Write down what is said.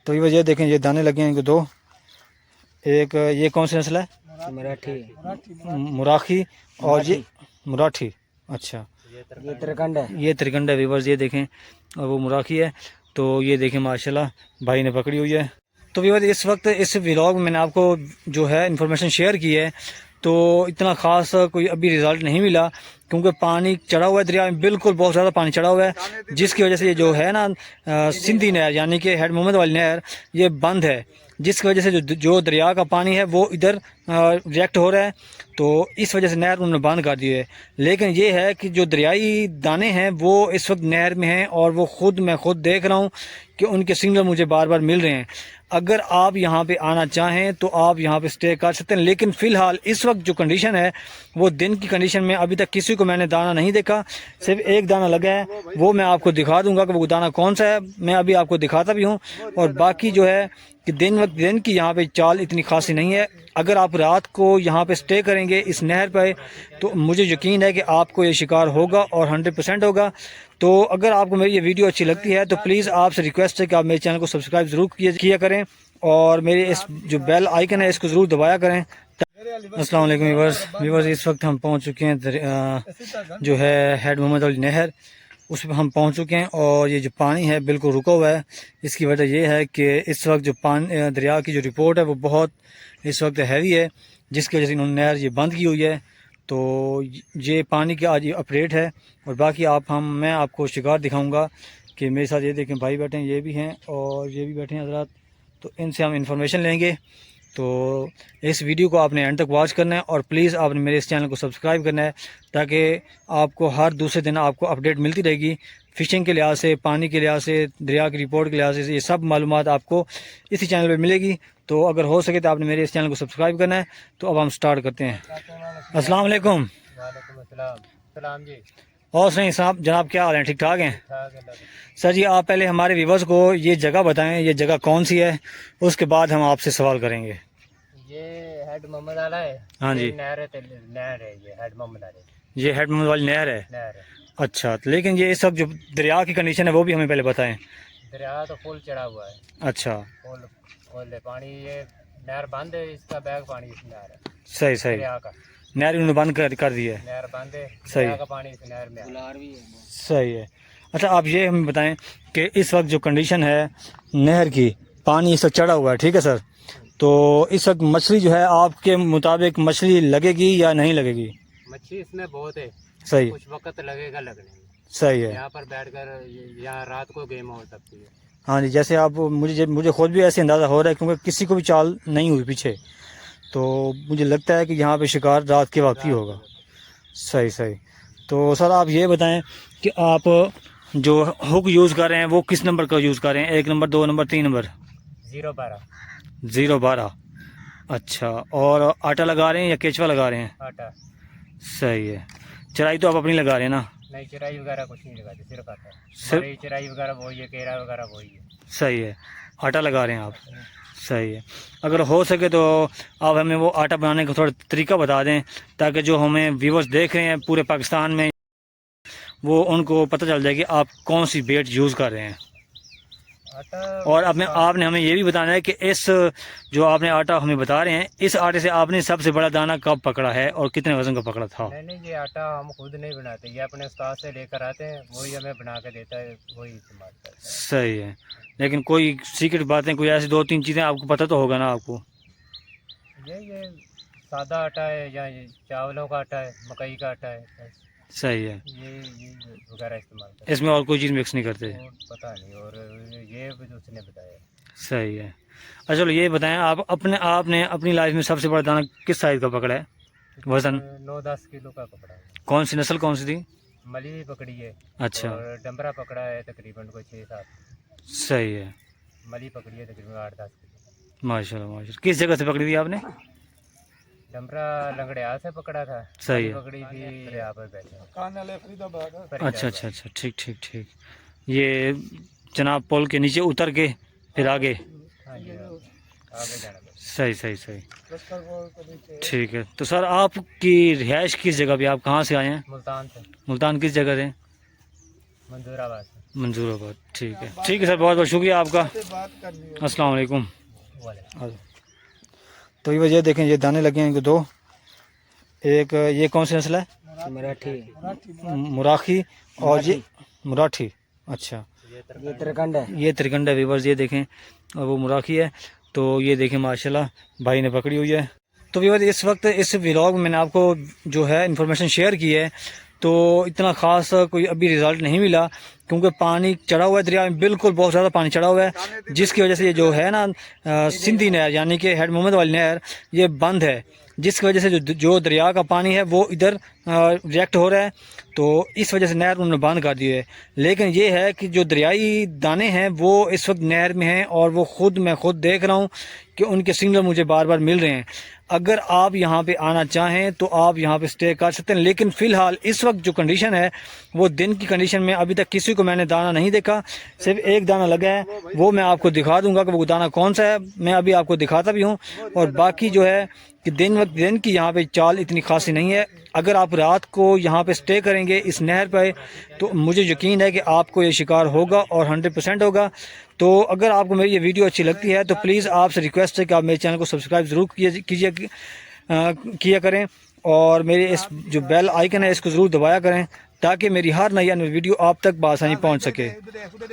तो ये वजह देखें, ये दाने लगे हैं इनको दो। एक ये कौन सी नस्ल है? मुराखी और ये मुराठी। अच्छा, ये त्रिकंड है। ये त्रिकंड है व्यूअर्स, ये देखें, और वो मुराखी है। तो ये देखें माशाल्लाह भाई ने पकड़ी हुई है। तो व्यूअर्स इस वक्त इस व्लॉग में मैंने आपको जो है इन्फॉर्मेशन शेयर की है, तो इतना ख़ास कोई अभी रिज़ल्ट नहीं मिला, क्योंकि पानी चढ़ा हुआ है दरिया में, बिल्कुल बहुत ज़्यादा पानी चढ़ा हुआ है, जिसकी वजह से ये जो है ना सिंधी नहर यानी कि हेड मोहम्मद वाली नहर ये बंद है, जिसकी वजह से जो दरिया का पानी है वो इधर रिएक्ट हो रहा है। तो इस वजह से नहर उन्होंने बंद कर दी है। लेकिन ये है कि जो दरियाई दाने हैं वो इस वक्त नहर में हैं, और वो मैं खुद देख रहा हूँ कि उनके सिग्नल मुझे बार बार मिल रहे हैं। अगर आप यहाँ पे आना चाहें तो आप यहाँ पे स्टे कर सकते हैं, लेकिन फ़िलहाल इस वक्त जो कंडीशन है वो दिन की कंडीशन में अभी तक किसी को मैंने दाना नहीं देखा। सिर्फ एक दाना लगा है, वो मैं आपको दिखा दूंगा कि वो दाना कौन सा है, मैं अभी आपको दिखाता भी हूँ। और बाकी जो है कि दिन की यहाँ पे चाल इतनी खासी नहीं है। अगर आप रात को यहाँ पे स्टे करेंगे इस नहर पे, तो मुझे यकीन है कि आपको ये शिकार होगा और 100% होगा। तो अगर आपको मेरी ये वीडियो अच्छी लगती है तो प्लीज़ आपसे रिक्वेस्ट है कि आप मेरे चैनल को सब्सक्राइब ज़रूर किया करें, और मेरे इस जो बेल आइकन है इसको ज़रूर दबाया करें। अस्सलाम वालेकुम व्यूअर्स, इस वक्त हम पहुँच चुके हैं जो है हेड मोहम्मद वाली नहर, उस पर हम पहुँच चुके हैं। और ये जो पानी है बिल्कुल रुका हुआ है। इसकी वजह ये है कि इस वक्त जो पानी दरिया की जो रिपोर्ट है वो बहुत इस वक्त हैवी है, जिसकी वजह से इन्होंने नहर ये बंद की हुई है। तो ये पानी का आज ये अपडेट है। और बाकी मैं आपको शिकार दिखाऊंगा कि मेरे साथ ये देखें भाई बैठे हैं, ये भी हैं और ये भी बैठे हैं हजरात। तो इनसे हम इंफॉर्मेशन लेंगे। तो इस वीडियो को आपने एंड तक वॉच करना है, और प्लीज़ आपने मेरे इस चैनल को सब्सक्राइब करना है, ताकि आपको हर दूसरे दिन आपको अपडेट मिलती रहेगी। फ़िशिंग के लिहाज से, पानी के लिहाज से, दरिया की रिपोर्ट के लिहाज से, ये सब मालूमात आपको इसी चैनल पर मिलेगी। तो अगर हो सके तो आपने मेरे इस चैनल को सब्सक्राइब करना है। तो अब हम स्टार्ट करते हैं। अस्सलाम वालेकुम। जी। और सही साहब जनाब, क्या हाल है? ठीक ठाक हैं सर जी। आप पहले हमारे व्यूवर्स को ये जगह बताएं, ये जगह कौन सी है, उसके बाद हम आपसे सवाल करेंगे। ये हेड मोहम्मद वाला है। हाँ जी, नहर है ये हेड मोहम्मद वाली। ये हेड मोहम्मद वाली नहर है। अच्छा, तो लेकिन ये इस वक्त जो दरिया की कंडीशन है वो भी हमें पहले बताएं। दरिया तो फुल चढ़ा हुआ है। अच्छा, फुल पानी, ये नहर बंद है, इसका बैग पानी इस नहर है। सही सही, दरिया का नहर उन्होंने बंद कर दी है। नहर बंद है, सही दरिया का पानी इस नहर में सही है। अच्छा, आप ये हमें बताएं कि इस वक्त जो कंडीशन है नहर की, पानी इस वक्त चढ़ा हुआ है, ठीक है सर, तो इस वक्त मछली जो है आपके मुताबिक मछली लगेगी या नहीं लगेगी? मच्छी इसमें बहुत है। सही, कुछ वक्त लगेगा लगने में। सही है। यहाँ पर बैठकर यहाँ रात को गेम हो सकती है। हाँ जी, जैसे आप मुझे खुद भी ऐसे अंदाज़ा हो रहा है, क्योंकि किसी को भी चाल नहीं हुई पीछे, तो मुझे लगता है कि यहाँ पे शिकार रात के वक्त ही होगा। सही सही। तो सर आप ये बताएं कि आप जो हुक यूज़ कर रहे हैं वो किस नंबर का यूज़ कर रहे हैं? 1 नंबर, 2 नंबर, 3 नंबर? 012। अच्छा, और आटा लगा रहे हैं या केचवा लगा रहे हैं? आटा। सही है। चराई तो आप अपनी लगा रहे हैं ना? नहीं, चराई वगैरह कुछ नहीं लगाते, सिर्फ आटा। सिर्फ चराई वगैरह वही है, केरा वगैरह वही है। सही है, आटा लगा रहे हैं आप। सही है। अगर हो सके तो आप हमें वो आटा बनाने का थोड़ा तरीका बता दें, ताकि जो हमें व्यूवर्स देख रहे हैं पूरे पाकिस्तान में, वो उनको पता चल जाए कि आप कौन सी बेट यूज़ कर रहे हैं। और अब आपने हमें ये भी बताना है कि इस जो आपने आटा हमें बता रहे हैं, इस आटे से आपने सबसे बड़ा दाना कब पकड़ा है और कितने वजन का पकड़ा था? नहीं, ये आटा हम खुद नहीं बनाते, ये अपने उस्ताद से लेकर आते हैं, वही हमें बना के देता है, वही इस्तेमाल करते हैं। सही है। लेकिन कोई सीक्रेट बातें, कोई ऐसी 2-3 चीज़ें आपको पता तो होगा ना आपको? ये सादा आटा है, या ये चावलों का आटा है, मकई का आटा है। सही है। ये वगैरह इस्तेमाल करते हैं। इसमें और कोई चीज़ मिक्स नहीं करते? पता नहीं, और ये भी उसने बताया। सही है। अच्छा, चलो ये बताएं, आपने अपनी लाइफ में सबसे बड़ा दाना किस साइज़ का पकड़ा है वज़न? 9-10 किलो का पकड़ा है। कौन सी नस्ल, कौन सी थी? मली पकड़ी है। अच्छा, और डंबरा पकड़ा है तकरीबन कोई 6-7। सही है। मली पकड़ी है तकरीबन 8-10 किलो। माशाल्लाह माशाल्लाह। किस जगह से पकड़ी थी आपने? डंबरा लंगड़िया से पकड़ा था। सही है। पकड़ी थी यहाँ पर बैठे। अच्छा अच्छा अच्छा, ठीक ठीक ठीक। ये जनाब पुल के नीचे उतर के फिर आगे? हाँ जी, आगे जाना पड़ता। सही सही सही, ठीक है। तो सर आपकी रिहाइश किस जगह पे, आप कहाँ से आए हैं? मुल्तान से। मुल्तान किस जगह से? मंजूराबाद से। मंजूराबाद। ठीक है सर, बहुत बहुत शुक्रिया आपका। अस्सलाम वालेकुम। तो ये वजह देखें, ये दाने लगे हैं इनको दो। एक ये कौन सी नस्ल है? मुराखी और ये मुराठी। अच्छा, ये त्रिकंड है। ये त्रिकंड है व्यूअर्स, ये देखें, और वो मुराखी है। तो ये देखें माशाल्लाह भाई ने पकड़ी हुई है। तो व्यूअर्स इस वक्त इस व्लॉग में मैंने आपको जो है इन्फॉर्मेशन शेयर की है, तो इतना ख़ास कोई अभी रिज़ल्ट नहीं मिला, क्योंकि पानी चढ़ा हुआ है दरिया में, बिल्कुल बहुत ज़्यादा पानी चढ़ा हुआ है, जिसकी वजह से ये जो है ना सिंधी नहर यानी कि हेड मोहम्मद वाली नहर ये बंद है, जिसकी वजह से जो दरिया का पानी है वो इधर रिएक्ट हो रहा है। तो इस वजह से नहर उन्होंने बंद कर दी है। लेकिन ये है कि जो दरियाई दाने हैं वो इस वक्त नहर में हैं, और वो मैं खुद देख रहा हूँ कि उनके सिग्नल मुझे बार बार मिल रहे हैं। अगर आप यहाँ पे आना चाहें तो आप यहाँ पे स्टे कर सकते हैं, लेकिन फ़िलहाल इस वक्त जो कंडीशन है वो दिन की कंडीशन में अभी तक किसी को मैंने दाना नहीं देखा, सिर्फ एक दाना लगा है, वो मैं आपको दिखा दूंगा कि वो दाना कौन सा है, मैं अभी आपको दिखाता भी हूँ। और बाकी जो है कि दिन की यहाँ पे चाल इतनी खासी नहीं है। अगर आप रात को यहाँ पे स्टे करेंगे इस नहर पे, तो मुझे यकीन है कि आपको ये शिकार होगा और 100% होगा। तो अगर आपको मेरी ये वीडियो अच्छी लगती है तो प्लीज़ आपसे रिक्वेस्ट है कि आप मेरे चैनल को सब्सक्राइब ज़रूर किया करें, और मेरे इस जो बेल आइकन है इसको ज़रूर दबाया करें, ताकि मेरी हर नई वीडियो आप तक बआसानी पहुँच सके।